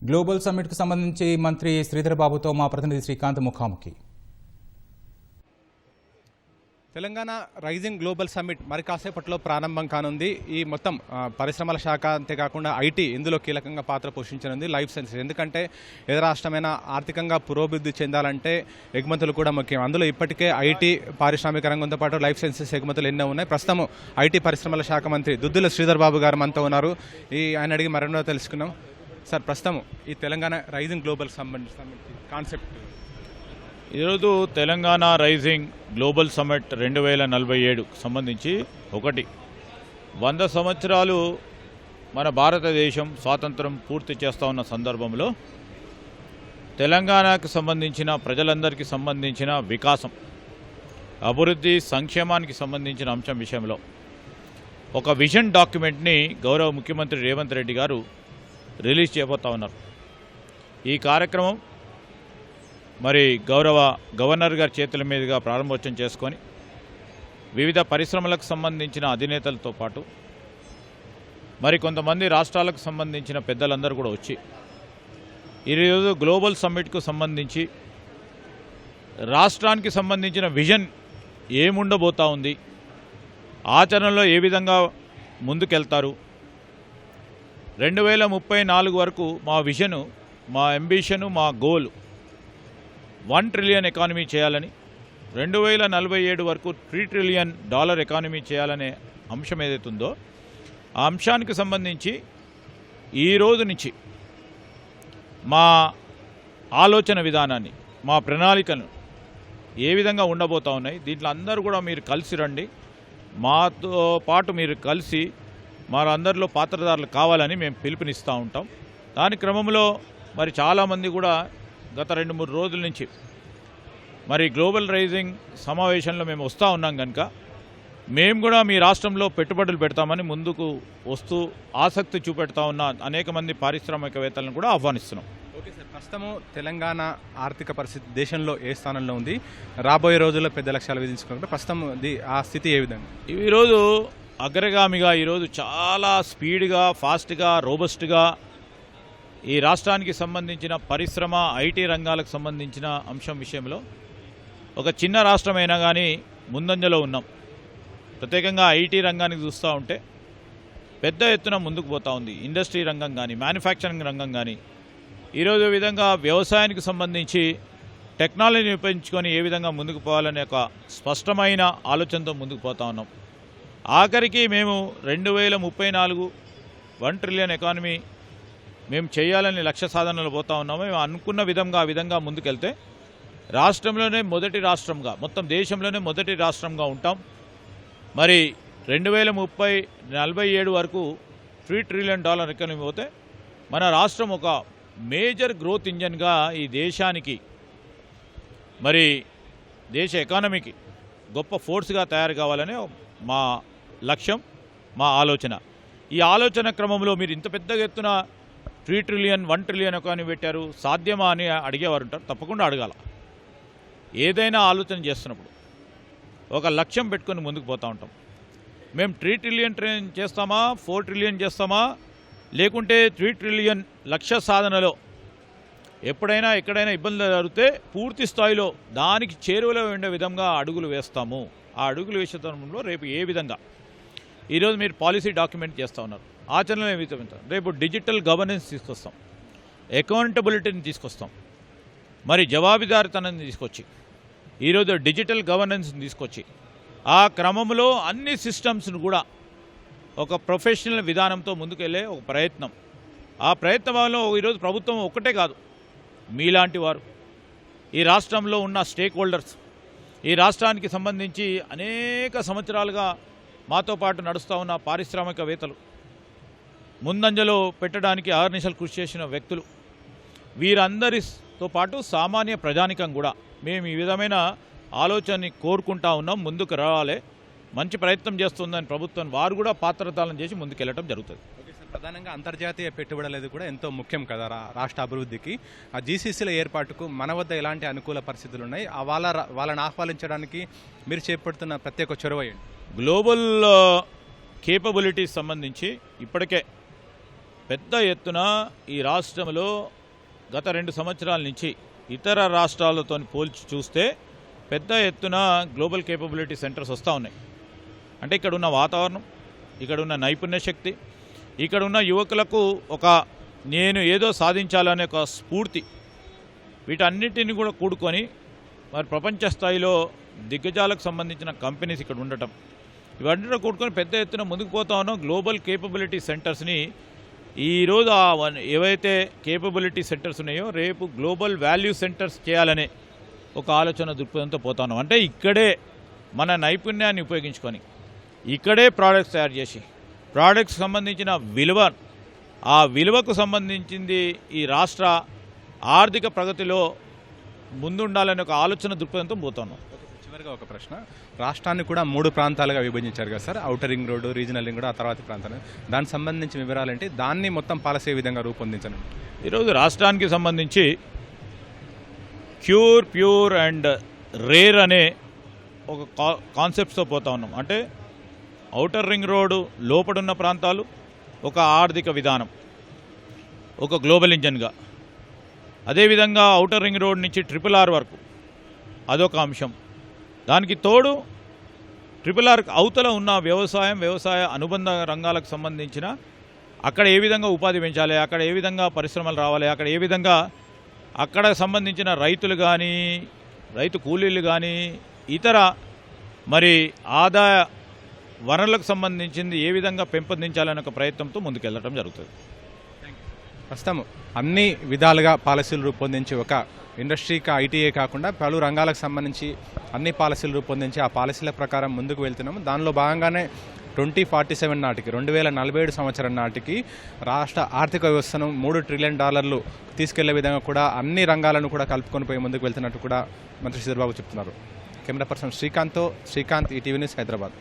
Global సమ్మిట్కు సంబంధించి మంత్రి శ్రీధర్ బాబుతో మా ప్రతినిధి శ్రీకాంత్ ముఖాముఖి. తెలంగాణ రైజింగ్ గ్లోబల్ సమ్మిట్ మరి కాసేపట్లో ప్రారంభం కానుంది. ఈ మొత్తం పరిశ్రమల శాఖ అంతేకాకుండా ఐటీ ఇందులో కీలకంగా పాత్ర పోషించనుంది. లైఫ్ సైన్సెస్, ఎందుకంటే ఏ రాష్ట్రమైనా ఆర్థికంగా పురోభివృద్ధి చెందాలంటే ఎగుమతులు కూడా ముఖ్యం. అందులో ఇప్పటికే ఐటీ పారిశ్రామిక రంగంతో పాటు లైఫ్ సైన్సెస్ ఎగుమతులు ఎన్నో ఉన్నాయి. ప్రస్తుతం ఐటీ పరిశ్రమల శాఖ మంత్రి దుద్దుల శ్రీధర్ బాబు గారు మనతో ఉన్నారు. ఆయన అడిగి మరెన్నో తెలుసుకున్నాం. సార్, ప్రస్తుతం ఈ Telangana rising global summit concept ఈరోజు తెలంగాణ రైజింగ్ గ్లోబల్ సమ్మిట్ 2047 సంబంధించి 100 సంవత్సరాలు మన భారతదేశం స్వాతంత్రం పూర్తి చేస్తూ ఉన్న సందర్భంలో తెలంగాణకు సంబంధించిన ప్రజలందరికీ సంబంధించిన వికాసం, అభివృద్ధి, సంక్షేమానికి సంబంధించిన అంశం విషయంలో ఒక విజన్ డాక్యుమెంట్ని గౌరవ ముఖ్యమంత్రి రేవంత్ రెడ్డి గారు రిలీజ్ చేయబోతా ఉన్నారు. ఈ కార్యక్రమం మరి గౌరవ గవర్నర్ గారి చేతుల మీదుగా ప్రారంభోత్సవం చేసుకొని వివిధ పరిశ్రమలకు సంబంధించిన అధినేతలతో పాటు మరి కొంతమంది రాష్ట్రాలకు సంబంధించిన పెద్దలందరూ కూడా వచ్చి ఈరోజు గ్లోబల్ సమ్మిట్కు సంబంధించి రాష్ట్రానికి సంబంధించిన విజన్ ఏముండబోతా ఉంది, ఆచరణలో ఏ విధంగా ముందుకెళ్తారు, 2034 వరకు మా విజను, మా అంబిషను, మా గోల్ $1 ట్రిలియన్ ఎకానమీ చేయాలని, 2047 వరకు $3 ట్రిలియన్ ఎకానమీ చేయాలనే అంశం ఏదైతుందో ఆ అంశానికి సంబంధించి ఈ రోజు నుంచి మా ఆలోచన విధానాన్ని, మా ప్రణాళికను ఏ విధంగా ఉండబోతా ఉన్నాయి, దీంట్లో అందరూ కూడా మీరు కలిసి రండి, మాతో పాటు మీరు కలిసి మా అందరిలో పాత్రదారులు కావాలని మేము పిలుపునిస్తూ ఉంటాం. దాని క్రమంలో మరి చాలామంది కూడా గత 2-3 రోజుల నుంచి మరి గ్లోబల్ రైజింగ్ సమావేశంలో మేము వస్తూ ఉన్నాం కనుక మేము కూడా మీ రాష్ట్రంలో పెట్టుబడులు పెడతామని ముందుకు వస్తూ ఆసక్తి చూపెడతా ఉన్న అనేక మంది పారిశ్రామికవేత్తలను కూడా ఆహ్వానిస్తున్నాం. ఓకే సార్, ప్రస్తుతము తెలంగాణ ఆర్థిక పరిస్థితి దేశంలో ఏ స్థానంలో ఉంది? రాబోయే రోజుల్లో పెద్ద లక్ష్యాలు విధించుకుంటే ప్రస్తుతం ఆ స్థితి ఏ విధంగా? ఈరోజు అగ్రగామిగా, ఈరోజు చాలా స్పీడ్గా, ఫాస్ట్గా, రోబస్ట్గా ఈ రాష్ట్రానికి సంబంధించిన పరిశ్రమ, ఐటీ రంగాలకు సంబంధించిన అంశం విషయంలో ఒక చిన్న రాష్ట్రమైనా కానీ ముందంజలో ఉన్నాం. ప్రత్యేకంగా ఐటీ రంగానికి చూస్తూ ఉంటే పెద్ద ఎత్తున ముందుకు పోతూ ఉంది. ఇండస్ట్రీ రంగం కానీ, మ్యానుఫ్యాక్చరింగ్ రంగం కానీ ఈరోజు విధంగా వ్యవసాయానికి సంబంధించి టెక్నాలజీని ఉపయోగించుకొని ఏ విధంగా ముందుకు పోవాలనే ఒక స్పష్టమైన ఆలోచనతో ముందుకు పోతూ ఉన్నాం. ఆఖరికి మేము 2034 $1 ట్రిలియన్ ఎకానమీ మేము చేయాలని లక్ష్య సాధనలో పోతా ఉన్నాము. మేము అనుకున్న విధంగా ఆ విధంగా ముందుకెళ్తే రాష్ట్రంలోనే మొదటి రాష్ట్రంగా, మొత్తం దేశంలోనే మొదటి రాష్ట్రంగా ఉంటాం. మరి 2047 వరకు $3 ట్రిలియన్ ఎకానమీ పోతే మన రాష్ట్రం ఒక మేజర్ గ్రోత్ ఇంజన్గా ఈ దేశానికి, మరి దేశ ఎకానమీకి గొప్ప ఫోర్స్గా తయారు కావాలనే మా లక్ష్యం, మా ఆలోచన. ఈ ఆలోచన క్రమంలో మీరు ఇంత పెద్ద ఎత్తున $3 ట్రిలియన్, $1 ట్రిలియన్ ఎకానమీ పెట్టారు, సాధ్యమా అని అడిగేవారు ఉంటారు. తప్పకుండా అడగాల. ఏదైనా ఆలోచన చేస్తున్నప్పుడు ఒక లక్ష్యం పెట్టుకొని ముందుకు పోతూ ఉంటాం. మేము 3 ట్రిలియన్ చేస్తామా, 4 ట్రిలియన్ చేస్తామా, లేకుంటే 3 ట్రిలియన్ లక్ష్య సాధనలో ఎప్పుడైనా ఎక్కడైనా ఇబ్బందులు జరిగితే పూర్తి స్థాయిలో దానికి చేరువలో ఉండే విధంగా అడుగులు వేస్తాము. ఆ అడుగులు వేసే తరుణంలో రేపు ఏ విధంగా ఈరోజు మీరు పాలసీ డాక్యుమెంట్ చేస్తూ ఉన్నారు, ఆచరణలో ఏ విధంగా రేపు డిజిటల్ గవర్నెన్స్ తీసుకొస్తాం, అకౌంటబిలిటీని తీసుకొస్తాం, మరి జవాబుదారీతనాన్ని తీసుకొచ్చి ఈరోజు డిజిటల్ గవర్నెన్స్ని తీసుకొచ్చి ఆ క్రమంలో అన్ని సిస్టమ్స్ను కూడా ఒక ప్రొఫెషనల్ విధానంతో ముందుకెళ్ళే ఒక ప్రయత్నం. ఆ ప్రయత్నంలో ఈరోజు ప్రభుత్వం ఒక్కటే కాదు, మీలాంటి వారు, ఈ రాష్ట్రంలో ఉన్న స్టేక్ హోల్డర్స్, ఈ రాష్ట్రానికి సంబంధించి అనేక సంవత్సరాలుగా మాతో పాటు నడుస్తూ ఉన్న పారిశ్రామికవేత్తలు, ముందంజలో పెట్టడానికి అహర్నిశలు కృషి చేసిన వ్యక్తులు, వీరందరితో పాటు సామాన్య ప్రజానికం కూడా మేము ఈ విధమైన ఆలోచనని కోరుకుంటా ఉన్నాం. ముందుకు రావాలి, మంచి ప్రయత్నం చేస్తుందని ప్రభుత్వం వారు కూడా పాత్రతాలను చేసి ముందుకెళ్ళటం జరుగుతుంది. ప్రధానంగా అంతర్జాతీయ పెట్టుబడులు కూడా ఎంతో ముఖ్యం కదా రాష్ట్ర అభివృద్ధికి. ఆ జీసీసీల ఏర్పాటుకు మన వద్ద ఎలాంటి అనుకూల పరిస్థితులు ఉన్నాయి? వాళ్ళని ఆహ్వానించడానికి మీరు చేపడుతున్న ప్రత్యేక చొరవ ఏంటి? గ్లోబల్ కేపబిలిటీస్ సంబంధించి ఇప్పటికే పెద్ద ఎత్తున ఈ రాష్ట్రంలో గత 2 సంవత్సరాల నుంచి ఇతర రాష్ట్రాలతో పోల్చి చూస్తే పెద్ద ఎత్తున గ్లోబల్ కేపబిలిటీ సెంటర్స్ వస్తూ ఉన్నాయి. అంటే ఇక్కడ ఉన్న వాతావరణం, ఇక్కడ ఉన్న నైపుణ్య శక్తి, ఇక్కడ ఉన్న యువకులకు నేను ఏదో సాధించాలనే ఒక స్ఫూర్తి, వీటన్నిటిని కూడా కూడుకొని మరి ప్రపంచ స్థాయిలో దిగ్గజాలకు సంబంధించిన కంపెనీస్ ఇక్కడ ఉండటం, ఇవన్నీ కూడుకొని పెద్ద ఎత్తున ముందుకు పోతా ఉన్నాం. గ్లోబల్ కేపబిలిటీ సెంటర్స్ని ఈరోజు ఏవైతే కేపబిలిటీ సెంటర్స్ ఉన్నాయో రేపు గ్లోబల్ వాల్యూ సెంటర్స్ చేయాలనే ఒక ఆలోచన దృక్పథంతో పోతా ఉన్నాం. అంటే ఇక్కడే మన నైపుణ్యాన్ని ఉపయోగించుకొని ఇక్కడే ప్రోడక్ట్స్ తయారు చేసి ప్రోడక్ట్స్ సంబంధించిన ఆ విలువకు సంబంధించింది ఈ రాష్ట్ర ఆర్థిక ప్రగతిలో ముందుండాలనే ఒక ఆలోచన దృక్పథంతో పోతున్నాం. చివరిగా ఒక ప్రశ్న, రాష్ట్రాన్ని కూడా 3 ప్రాంతాలుగా విభజించారు కదా sir, outer ring road, regional ring road, ఆ తర్వాత ప్రాంతాలు, దానికి సంబంధించిన వివరాలంటే దాన్ని మొత్తం పాలసీ విధంగా రూపొందించండి. ఈరోజు రాష్ట్రానికి సంబంధించి ప్యూర్ అండ్ రేర్ అనే ఒక కాన్సెప్ట్స్తో పోతా ఉన్నాం. అంటే ఔటర్ రింగ్ రోడ్డు లోపడున్న ప్రాంతాలు ఒక ఆర్థిక విధానం, ఒక గ్లోబల్ ఇంజన్గా, అదేవిధంగా ఔటర్ రింగ్ రోడ్ నుంచి RRR వరకు అదొక అంశం. దానికి తోడు RRR అవతల ఉన్న వ్యవసాయ అనుబంధ రంగాలకు సంబంధించిన అక్కడ ఏ విధంగా ఉపాధి పెంచాలి, అక్కడ ఏ విధంగా పరిశ్రమలు రావాలి, అక్కడ ఏ విధంగా అక్కడ సంబంధించిన రైతులు కానీ, రైతు కూలీలు కానీ, ఇతర మరి ఆదాయ వనరులకు సంబంధించింది ఏ విధంగా పెంపొందించాలనే ఒక ప్రయత్నంతో ముందుకెళ్ళడం జరుగుతుంది. ప్రస్తుతం అన్ని విధాలుగా పాలసీలు రూపొందించి ఒక ఇండస్ట్రీకి ఐటీఏ కాకుండా పలు రంగాలకు సంబంధించి అన్ని పాలసీలు రూపొందించి ఆ పాలసీల ప్రకారం ముందుకు వెళ్తున్నాము. దానిలో భాగంగానే 2047 నాటికి 2047 సంవత్సరం నాటికి రాష్ట్ర ఆర్థిక వ్యవస్థను $3 ట్రిలియన్ తీసుకెళ్లే విధంగా కూడా అన్ని రంగాలను కూడా కలుపుకొని పోయి ముందుకు వెళ్తున్నట్టు కూడా మంత్రి శ్రీధర్ బాబు చెప్తున్నారు. Camera person Srikanth, ETV news, Hyderabad.